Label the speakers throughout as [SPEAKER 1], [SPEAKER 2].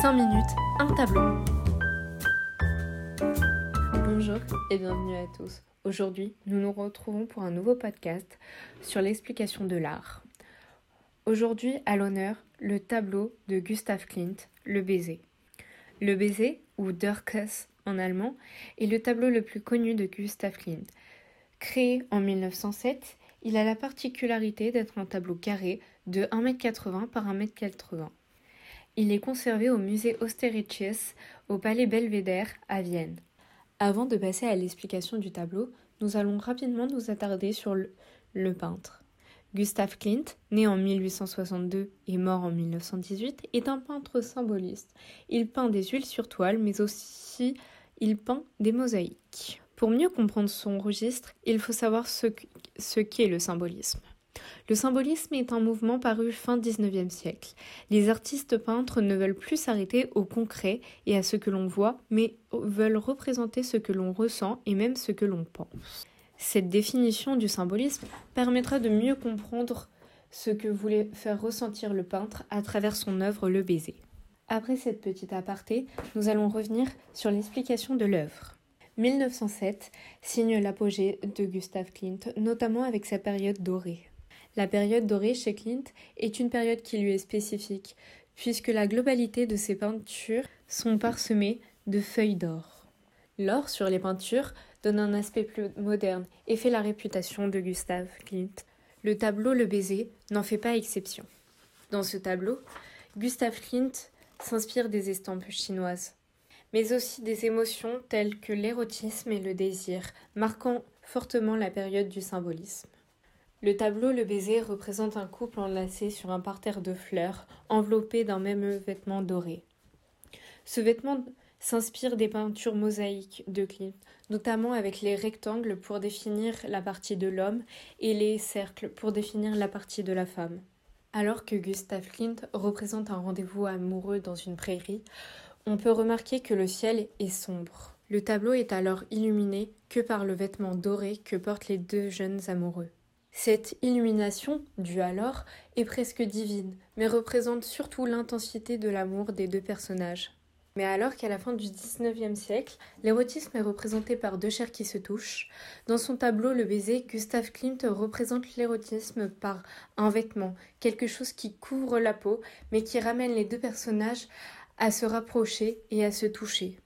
[SPEAKER 1] 5 minutes, un tableau. Bonjour et bienvenue à tous. Aujourd'hui, nous nous retrouvons pour un nouveau podcast sur l'explication de l'art. Aujourd'hui, à l'honneur, le tableau de Gustav Klimt, Le baiser. Le baiser, ou Der Kuss en allemand, est le tableau le plus connu de Gustav Klimt. Créé en 1907, il a la particularité d'être un tableau carré de 1,80 m par 1,80 m. Il est conservé au musée Austerlitz au palais Belvédère à Vienne. Avant de passer à l'explication du tableau, nous allons rapidement nous attarder sur le peintre. Gustav Klimt, né en 1862 et mort en 1918, est un peintre symboliste. Il peint des huiles sur toile, mais aussi il peint des mosaïques. Pour mieux comprendre son registre, il faut savoir ce qu'est le symbolisme. Le symbolisme est un mouvement paru fin XIXe siècle. Les artistes peintres ne veulent plus s'arrêter au concret et à ce que l'on voit, mais veulent représenter ce que l'on ressent et même ce que l'on pense. Cette définition du symbolisme permettra de mieux comprendre ce que voulait faire ressentir le peintre à travers son œuvre Le baiser. Après cette petite aparté, nous allons revenir sur l'explication de l'œuvre. 1907 signe l'apogée de Gustav Klimt, notamment avec sa période dorée. La période dorée chez Klimt est une période qui lui est spécifique, puisque la globalité de ses peintures sont parsemées de feuilles d'or. L'or sur les peintures donne un aspect plus moderne et fait la réputation de Gustav Klimt. Le tableau Le baiser n'en fait pas exception. Dans ce tableau, Gustav Klimt s'inspire des estampes chinoises, mais aussi des émotions telles que l'érotisme et le désir, marquant fortement la période du symbolisme. Le tableau Le baiser représente un couple enlacé sur un parterre de fleurs, enveloppé d'un même vêtement doré. Ce vêtement s'inspire des peintures mosaïques de Klimt, notamment avec les rectangles pour définir la partie de l'homme et les cercles pour définir la partie de la femme. Alors que Gustav Klimt représente un rendez-vous amoureux dans une prairie, on peut remarquer que le ciel est sombre. Le tableau est alors illuminé que par le vêtement doré que portent les deux jeunes amoureux. Cette illumination, due à l'or, est presque divine, mais représente surtout l'intensité de l'amour des deux personnages. Mais alors qu'à la fin du XIXe siècle, l'érotisme est représenté par deux chairs qui se touchent, dans son tableau Le baiser, Gustav Klimt représente l'érotisme par un vêtement, quelque chose qui couvre la peau, mais qui ramène les deux personnages à se rapprocher et à se toucher.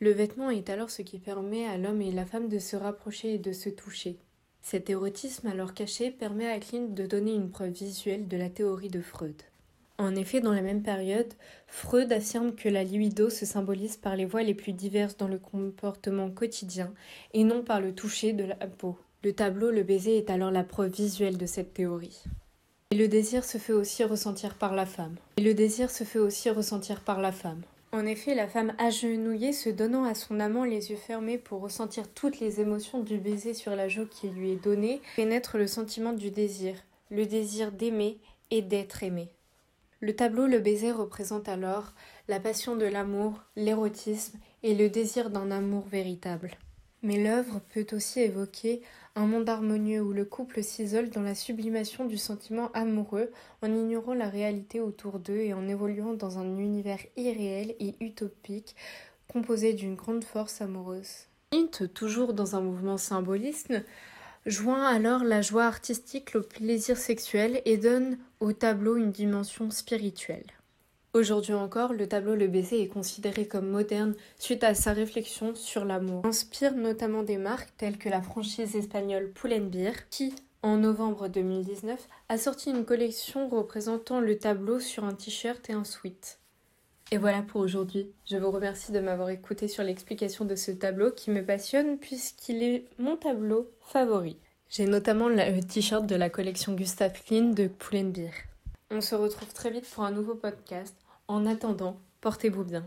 [SPEAKER 1] Le vêtement est alors ce qui permet à l'homme et la femme de se rapprocher et de se toucher. Cet érotisme alors caché permet à Klimt de donner une preuve visuelle de la théorie de Freud. En effet, dans la même période, Freud affirme que la libido se symbolise par les voies les plus diverses dans le comportement quotidien et non par le toucher de la peau. Le tableau Le baiser est alors la preuve visuelle de cette théorie. Et le désir se fait aussi ressentir par la femme. En effet, la femme agenouillée se donnant à son amant les yeux fermés pour ressentir toutes les émotions du baiser sur la joue qui lui est donnée, fait naître le sentiment du désir, le désir d'aimer et d'être aimé. Le tableau Le baiser représente alors la passion de l'amour, l'érotisme et le désir d'un amour véritable. Mais l'œuvre peut aussi évoquer un monde harmonieux où le couple s'isole dans la sublimation du sentiment amoureux en ignorant la réalité autour d'eux et en évoluant dans un univers irréel et utopique composé d'une grande force amoureuse. Klimt, toujours dans un mouvement symboliste, joint alors la joie artistique au plaisir sexuel et donne au tableau une dimension spirituelle. Aujourd'hui encore, le tableau Le baiser est considéré comme moderne suite à sa réflexion sur l'amour. Il inspire notamment des marques telles que la franchise espagnole Pull&Bear qui, en novembre 2019, a sorti une collection représentant le tableau sur un t-shirt et un sweat. Et voilà pour aujourd'hui. Je vous remercie de m'avoir écouté sur l'explication de ce tableau qui me passionne puisqu'il est mon tableau favori. J'ai notamment le t-shirt de la collection Gustav Klimt de Pull&Bear. On se retrouve très vite pour un nouveau podcast. En attendant, portez-vous bien.